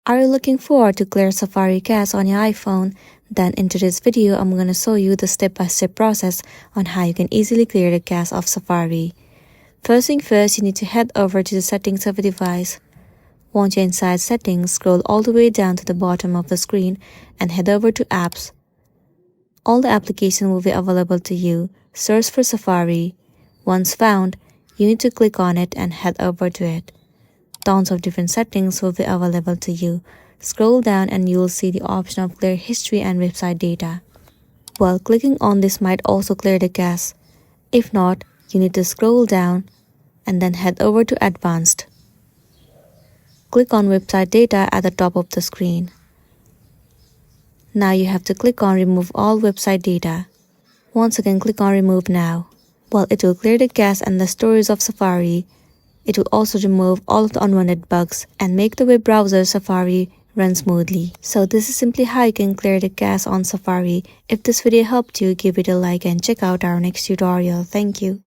Are you looking forward to clear Safari cache on your iPhone? Then in today's video, I'm going to show you the step-by-step process on how you can easily clear the cache of Safari. First thing first, you need to head over to the settings of a device. Once you're inside settings, scroll all the way down to the bottom of the screen and head over to apps. All the applications will be available to you. Search for Safari. Once found, you need to click on it and head over to it. Tons of different settings will be available to you. Scroll down and you will see the option of clear history and website data. While clicking on this might also clear the cache. If not, you need to scroll down and then head over to advanced. Click on website data at the top of the screen. Now you have to click on remove all website data. Once again, click on remove now. While it will clear the cache and the storage of Safari, it will also remove all of the unwanted bugs and make the web browser Safari run smoothly. So this is simply how you can clear the cache on Safari. If this video helped you, give it a like and check out our next tutorial. Thank you.